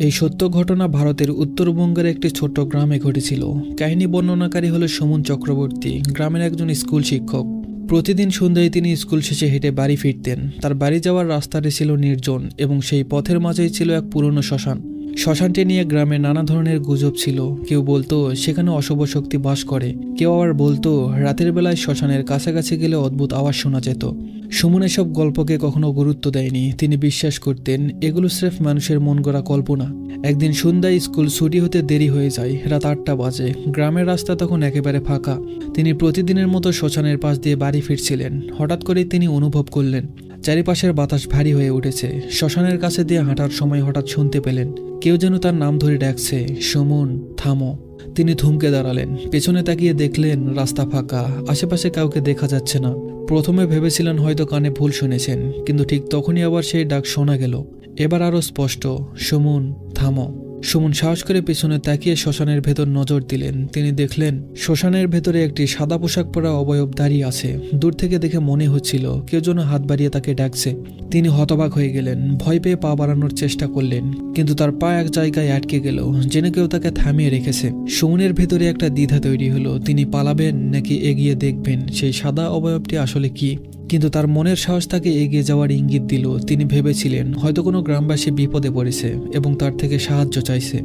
এই সত্য ঘটনা ভারতের উত্তরবঙ্গের একটি ছোট্ট গ্রামে ঘটেছিল। কাহিনী বর্ণনাকারী হলো সুমন চক্রবর্তী, গ্রামের একজন স্কুল শিক্ষক। প্রতিদিন সন্ধ্যায় তিনি স্কুল শেষে হেঁটে বাড়ি ফিরতেন। তার বাড়ি যাওয়ার রাস্তাটি ছিল নির্জন এবং সেই পথের মাঝেই ছিল এক পুরনো শ্মশান। শ্মশানটি নিয়ে গ্রামে নানা ধরনের গুজব ছিল। কেউ বলতো সেখানে অশুভ শক্তি বাস করে, কেউ আবার বলতো রাতের বেলায় শ্মশানের কাছাকাছি গেলে অদ্ভুত আওয়াজ শোনা যেত। সুমন এসব গল্পকে কখনো গুরুত্ব দেয়নি। তিনি বিশ্বাস করতেন এগুলো স্রেফ মানুষের মন গড়া কল্পনা। একদিন সন্ধ্যায় স্কুল ছুটি হতে দেরি হয়ে যায়, রাত 8টা বাজে। গ্রামের রাস্তা তখন একেবারে ফাঁকা। তিনি প্রতিদিনের মতো শ্মশানের পাশ দিয়ে বাড়ি ফিরছিলেন। হঠাৎ করেই তিনি অনুভব করলেন চারিপাশের বাতাস ভারী হয়ে উঠেছে। শ্মশানের কাছে দিয়ে হাঁটার সময় হঠাৎ শুনতে পেলেন কেউ যেন তার নাম ধরে ডাকছে, সুমন, থামো। তিনি থমকে দাঁড়ালেন। পেছনে তাকিয়ে দেখলেন রাস্তা ফাঁকা, আশেপাশে কাউকে দেখা যাচ্ছে না। প্রথমে ভেবেছিলেন হয়তো কানে ভুল শুনেছেন, কিন্তু ঠিক তখনই আবার সেই ডাক শোনা গেল। এবার আরো স্পষ্ট, সুমন, থামো। সুমন সাহস করে পেছনে তাকিয়ে শ্মশানের ভেতর নজর দিলেন। তিনি দেখলেন শ্মশানের ভেতরে একটি সাদা পোশাক পরা অবয়ব দাঁড়িয়ে আছে। দূর থেকে দেখে মনে হচ্ছিল কেউ যেন হাত বাড়িয়ে তাকে ডাকছে। তিনি হতবাক হয়ে গেলেন, ভয় পেয়ে পা বাড়ানোর চেষ্টা করলেন, কিন্তু তার পা এক জায়গায় আটকে গেল, যেন কেউ তাকে থামিয়ে রেখেছে। সুমনের ভেতরে একটা দ্বিধা তৈরি হলো, তিনি পালাবেন নাকি এগিয়ে দেখবেন সেই সাদা অবয়বটি আসলে কি। কিন্তু তার মনের সাহস তাকে এগিয়ে যাওয়ার ইঙ্গিত দিল। তিনি ভেবেছিলেন হয়তো কোনো গ্রামবাসী বিপদে পড়েছে এবং তার থেকে সাহায্য চাইছে।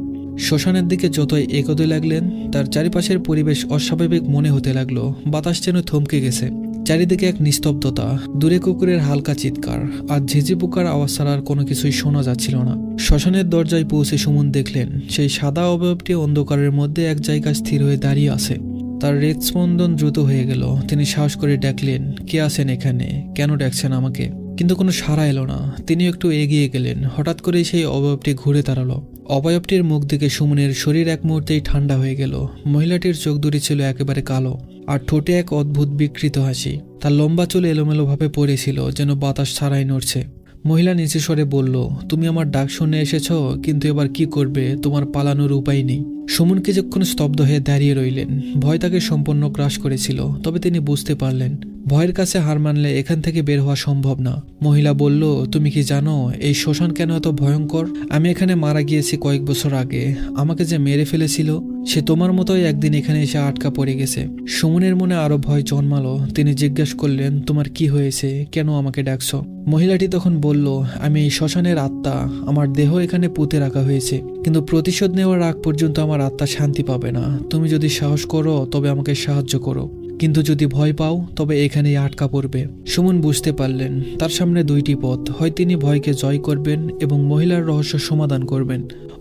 শ্মশানের দিকে যতই এগোতে লাগলেন তার চারিপাশের পরিবেশ অস্বাভাবিক মনে হতে লাগলো। বাতাস যেন থমকে গেছে। চারিদিকে এক নিস্তব্ধতা, দূরে কুকুরের হালকা চিৎকার আর ঝিঝি পোকার আওয়াজ ছাড়া আর কোনো কিছুই শোনা যাচ্ছিল না। শ্মশানের দরজায় পৌঁছে সুমন দেখলেন সেই সাদা অবয়বটি অন্ধকারের মধ্যে এক জায়গায় স্থির হয়ে দাঁড়িয়ে আছে। তার হৃদস্পন্দন দ্রুত হয়ে গেল। তিনি সাহস করে ডাকলেন, কে আছেন এখানে? কেন ডাকছেন আমাকে? কিন্তু কোনো সাড়া এলো না। তিনি একটু এগিয়ে গেলেন। হঠাৎ করেই সেই অবয়বটি ঘুরে দাঁড়ালো। অবয়বটির মুখ দিকে সুমনের শরীর এক মুহূর্তেই ঠান্ডা হয়ে গেল। মহিলাটির চোখ দুটি ছিল একেবারে কালো আর ঠোঁটে এক অদ্ভুত বিকৃত হাসি। তার লম্বা চুল এলোমেলোভাবে পড়েছিল, যেন বাতাস ছাড়াই নড়ছে। মহিলা নিচু স্বরে বলল, তুমি আমার ডাক শুনে এসেছ, কিন্তু এবার কি করবে? তোমার পালানোর উপায় নেই। সুমন কিছুক্ষণ স্তব্ধ হয়ে দাঁড়িয়ে রইলেন। ভয় তাকে সম্পূর্ণ গ্রাস করেছিল, তবে তিনি বুঝতে পারলেন ভয়ের কাছে হার মানলে এখান থেকে বের হওয়া সম্ভব না। মহিলা বলল, তুমি কি জানো এই শ্মশান কেন এত ভয়ঙ্কর? আমি এখানে মারা গিয়েছি কয়েক বছর আগে। আমাকে যে মেরে ফেলেছিল সে তোমার মতোই একদিন এখানে এসে আটকা পড়ে গেছে। সুমনের মনে আরো ভয় জন্মালো। তিনি জিজ্ঞেস করলেন, তোমার কি হয়েছে? কেন আমাকে ডাকছো? মহিলাটি তখন বলল, আমি এই শ্মশানের আত্মা। আমার দেহ এখানে পুঁতে রাখা হয়েছে, কিন্তু প্রতিশোধ নেওয়ার আগ পর্যন্ত আমার আত্মা শান্তি পাবে না। তুমি যদি সাহস করো তবে আমাকে সাহায্য করো, কিন্তু যদি ভয় পাও তবে এখানেই আটকা পড়বে। সুমন বুঝতে পারলেন তার সামনে দুইটি পথ, হয় তিনি ভয়কে জয় করবেন এবং মহিলার রহস্য সমাধান করবেন,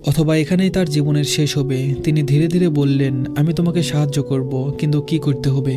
অথবা এখানেই তার জীবনের শেষ হবে। তিনি ধীরে ধীরে বললেন, আমি তোমাকে সাহায্য করব, কিন্তু কি করতে হবে?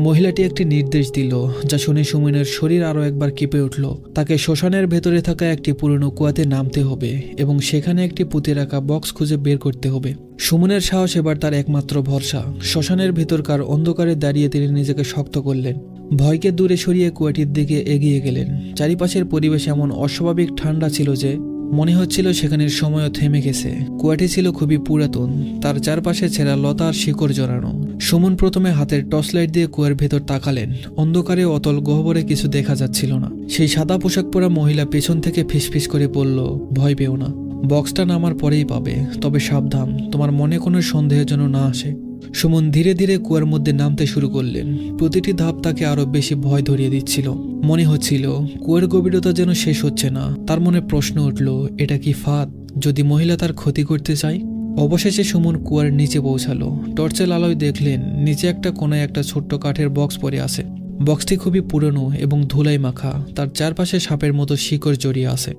মহিলাটি একটি নির্দেশ দিল, যা শুনে সুমনের শরীর আরো একবার কেঁপে উঠল। তাকে শ্মশানের ভেতরে থাকা একটি পুরনো কুয়াতে নামতে হবে এবং সেখানে একটি পুঁতে রাখা বক্স খুঁজে বের করতে হবে। সুমনের সাহস এবার তার একমাত্র ভরসা। শ্মশানের ভেতরকার অন্ধকারে দাঁড়িয়ে তিনি নিজেকে শক্ত করলেন। ভয়কে দূরে সরিয়ে কুয়াটির দিকে এগিয়ে গেলেন। চারিপাশের পরিবেশ এমন অস্বাভাবিক ঠান্ডা ছিল যে মনে হচ্ছিল সেখানের সময়ও থেমে গেছে। কুয়াটি ছিল খুবই পুরাতন, তার চারপাশে ছেঁড়া লতা আর শিকড় জড়ানো। সুমন প্রথমে হাতের টর্চ লাইট দিয়ে কুয়ার ভেতর তাকালেন। অন্ধকারে অতল গহ্বরে কিছু দেখা যাচ্ছিল না। সেই সাদা পোশাক পরা মহিলা পেছন থেকে ফিসফিস করে বলল, ভয় পেও না, বক্সটা নামার পরেই পাবে, তবে সাবধান, তোমার মনে কোনো সন্দেহ যেন না আসে। সুমন ধীরে ধীরে কুয়ার মধ্যে নামতে শুরু করলেন। প্রতিটি ধাপ তাকে আরো বেশি ভয় ধরিয়ে দিচ্ছিল। মনে হচ্ছিল কুয়ার গভীরতা যেন শেষ হচ্ছে না। তার মনে প্রশ্ন উঠল, এটা কি ফাঁদ? যদি মহিলা তার ক্ষতি করতে চায়? অবশেষে সুমন কুয়ার নিচে পৌঁছালো। টর্চের আলোয় দেখলেন নিচে একটা কোনায় একটা ছোট্ট কাঠের বক্স পড়ে আছে। বক্সটি খুবই পুরনো এবং ধুলাই মাখা। তার চারপাশে সাপের মতো শিকড় জড়িয়ে আছে।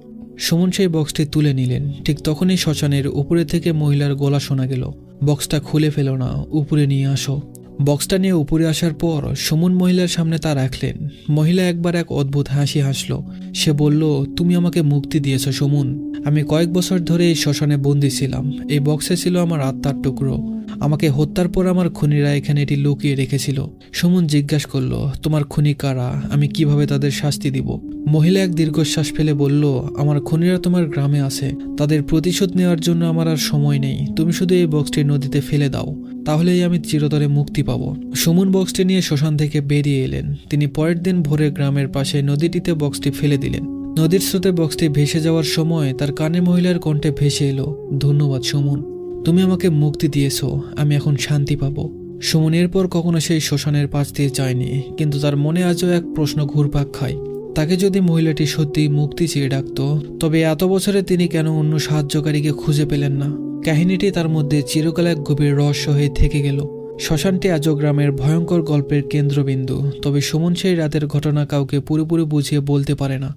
সুমন সেই বক্সটি তুলে নিলেন। ঠিক তখনই শ্মশানের উপরে থেকে মহিলার গলা শোনা গেল, বক্সটা খুলে ফেলো না, উপরে নিয়ে আসো। বক্সটা নিয়ে উপরে আসার পর সুমন মহিলার সামনে তা রাখলেন। মহিলা একবার এক অদ্ভুত হাসি হাসলো। সে বলল, তুমি আমাকে মুক্তি দিয়েছ সুমন। আমি কয়েক বছর ধরে এই শ্মশানে বন্দী ছিলাম। এই বক্সে ছিল আমার আত্মার টুকরো। আমাকে হত্যার পর আমার খুনিরা এখানে এটি লুকিয়ে রেখেছিল। সুমন জিজ্ঞাসা করলো, তোমার খুনি কারা? আমি কিভাবে তাদের শাস্তি দিব? মহিলা এক দীর্ঘশ্বাস ফেলে বলল, আমার খুনিরা তোমার গ্রামে আছে। তাদের প্রতিশোধ নেওয়ার জন্য আমার আর সময় নেই। তুমি শুধু এই বক্সটি নদীতে ফেলে দাও, তাহলেই আমি চিরতরে মুক্তি পাবো। সুমন বক্সটি নিয়ে শ্মশান থেকে বেরিয়ে এলেন। তিনি পরের দিন ভোরে গ্রামের পাশে নদীটিতে বক্সটি ফেলে দিলেন। নদীর স্রোতে বক্সটি ভেসে যাওয়ার সময় তার কানে মহিলার কণ্ঠে ভেসে এলো, ধন্যবাদ সুমন, তুমি আমাকে মুক্তি দিয়েছো, আমি এখন শান্তি পাবো। সুমন এরপর কখনো সেই শ্মশানের পাশ দিয়ে যায়নি, কিন্তু তার মনে আজও এক প্রশ্ন ঘুরপাক খায়, তাকে যদি মহিলাটি সত্যি মুক্তি চেয়ে ডাকত, তবে এত বছরে তিনি কেন অন্য সাহায্যকারীকে খুঁজে পেলেন না? কাহিনীটি তার মধ্যে চিরকাল এক গভীর রহস্য হয়ে থেকে গেল। শ্মশানটি আজও গ্রামের ভয়ঙ্কর গল্পের কেন্দ্রবিন্দু, তবে সুমন সেই রাতের ঘটনা কাউকে পুরোপুরি বুঝিয়ে বলতে পারে না।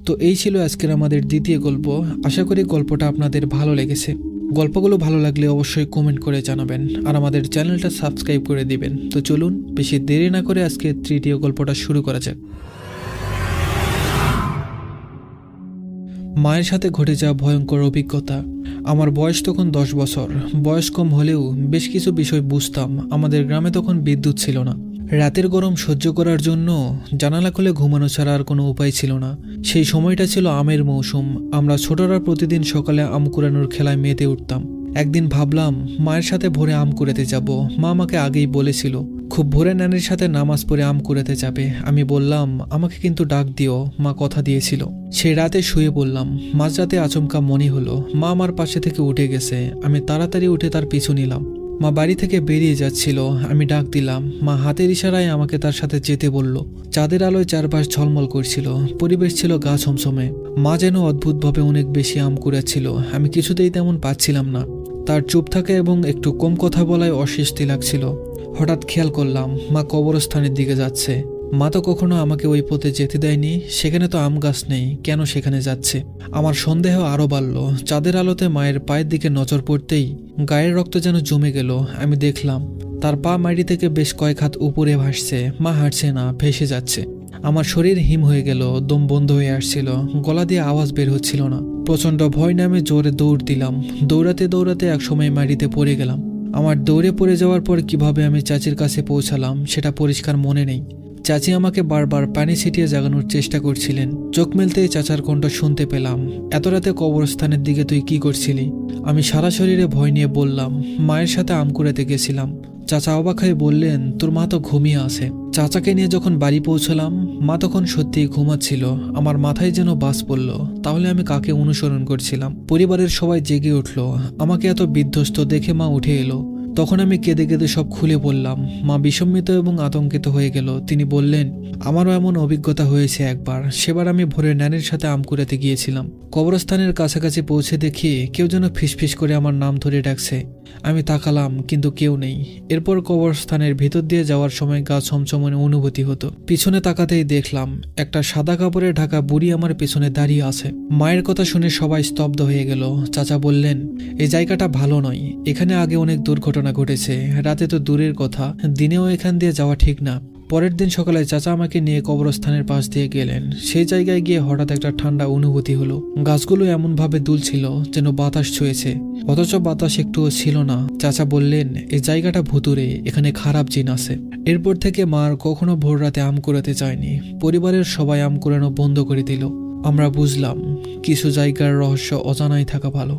তো এই ছিল আজকের আমাদের দ্বিতীয় গল্প। আশা করি গল্পটা আপনাদের ভালো লেগেছে। গল্পগুলো ভালো লাগলে অবশ্যই কমেন্ট করে জানাবেন, আর আমাদের চ্যানেলটা সাবস্ক্রাইব করে দিবেন। তো চলুন বেশি দেরি না করে আজকে তৃতীয় গল্পটা শুরু করা যাক। মায়ের সাথে ঘটে যাওয়া ভয়ঙ্কর অভিজ্ঞতা। আমার বয়স তখন 10 বছর। বয়স কম হলেও বেশ কিছু বিষয় বুঝতাম। আমাদের গ্রামে তখন বিদ্যুৎ ছিল না। রাতের গরম সহ্য করার জন্য জানালা খুলে ঘুমানো ছাড়া আর কোনো উপায় ছিল না। সেই সময়টা ছিল আমের মৌসুম। আমরা ছোটরা প্রতিদিন সকালে আম কুড়ানোর খেলায় মেতে উঠতাম। একদিন ভাবলাম মায়ের সাথে ভোরে আম কুড়াতে যাব। মা আমাকে আগেই বলেছিল খুব ভোরে নানির সাথে নামাজ পড়ে আম কুড়াতে যাবে। আমি বললাম আমাকে কিন্তু ডাক দিও, মা কথা দিয়েছিল। সেই রাতে শুয়ে পড়লাম। মাঝরাতে আচমকা মনে হলো মা আমার পাশে থেকে উঠে গেছে। আমি তাড়াতাড়ি উঠে তার পিছু নিলাম। মা বাড়ি থেকে বেরিয়ে যাচ্ছিল। আমি ডাক দিলাম। মা হাতের ইশারায় আমাকে তার সাথে যেতে বলল। চাঁদের আলোয় চারপাশ ঝলমল করছিল। পরিবেশ ছিল গা ছমছমে। মা যেন অদ্ভুতভাবে অনেক বেশি আম কুড়াচ্ছিল। আমি কিছুতেই তেমন পাচ্ছিলাম না। তার চুপ থাকা এবং একটু কম কথা বলায় অস্বস্তি লাগছিল। হঠাৎ খেয়াল করলাম মা কবরস্থানের দিকে যাচ্ছে। মা তো কখনো আমাকে ওই পথে যেতে দেয়নি। সেখানে তো আম গাছ নেই, কেন সেখানে যাচ্ছে? আমার সন্দেহ আরো বাড়ল। চাঁদের আলোতে মায়ের পায়ের দিকে নজর পড়তেই গায়ের রক্ত যেন জমে গেল। আমি দেখলাম তার পা মাটি থেকে বেশ কয়েক হাত উপরে ভাসছে। মা হাঁটছে না, ভেসে যাচ্ছে। আমার শরীর হিম হয়ে গেল, দম বন্ধ হয়ে আসছিল, গলা দিয়ে আওয়াজ বের হচ্ছিল না। প্রচন্ড ভয় নামে জোরে দৌড় দিলাম। দৌড়াতে দৌড়াতে একসময় মাটিতে পড়ে গেলাম। আমার দৌড়ে পড়ে যাওয়ার পর কিভাবে আমি চাচির কাছে পৌঁছালাম সেটা পরিষ্কার মনে নেই। চাচি আমাকে বারবার পানি ছিটিয়ে জাগানোর চেষ্টা করছিলেন। চোখ মেলতেই চাচার কণ্ঠ শুনতে পেলাম, এত রাতে কবরস্থানের দিকে তুই কি করছিলি? আমি সারা শরীরে ভয় নিয়ে বললাম, মায়ের সাথে আম কুড়াতে গেছিলাম। চাচা অবাক হয়ে বললেন, তোর মা তো ঘুমিয়ে আছে। চাচাকে নিয়ে যখন বাড়ি পৌঁছলাম, মা তখন সত্যিই ঘুমাচ্ছিল। আমার মাথায় যেন বাজ পড়ল। তাহলে আমি কাকে অনুসরণ করছিলাম? পরিবারের সবাই জেগে উঠল। আমাকে এত বিধ্বস্ত দেখে মা উঠে এলো। তখন আমি কেঁদে কেঁদে সব খুলে বললাম। মা বিস্মিত এবং আতঙ্কিত হয়ে গেল। তিনি বললেন, আমারও এমন অভিজ্ঞতা হয়েছে একবার। সেবার আমি ভোরে নানির সাথে আম কুড়াতে গিয়েছিলাম। কবরস্থানের কাছাকাছি পৌঁছে দেখি কেউ যেন ফিসফিস করে আমার নাম ধরে ডাকছে। আমি তাকালাম, কিন্তু কেউ নেই। এরপর কবরস্থানের ভিতর দিয়ে যাওয়ার সময় গা ছমছমানো অনুভূতি হতো। পিছনে তাকাতেই দেখলাম একটা সাদা কাপড়ে ঢাকা বুড়ি আমার পেছনে দাঁড়িয়ে আছে। মায়ের কথা শুনে সবাই স্তব্ধ হয়ে গেল। চাচা বললেন, এই জায়গাটা ভালো নয়, এখানে আগে অনেক দুর্ঘটনা ঘটেছে। রাতে তো দূরের কথা, দিনেও এখান দিয়ে যাওয়া ঠিক না। পরের দিন সকালে চাচা আমাকে নিয়ে কবরস্থানের পাশ দিয়ে গেলেন। সেই জায়গায় গিয়ে হঠাৎ একটা ঠান্ডা অনুভূতি হলো। গাছগুলো এমনভাবে দুলছিল যেন বাতাস ছুঁয়েছে, অথচ বাতাস একটুও ছিল না। চাচা বললেন, এই জায়গাটা ভুতুরে, এখানে খারাপ জিন আছে। এরপর থেকে মা আর কখনো ভোর রাতে আম কুড়াতে যায়নি। পরিবারের সবাই আম কুড়ানো বন্ধ করে দিল। আমরা বুঝলাম কিছু জায়গার রহস্য অজানাই থাকা ভালো।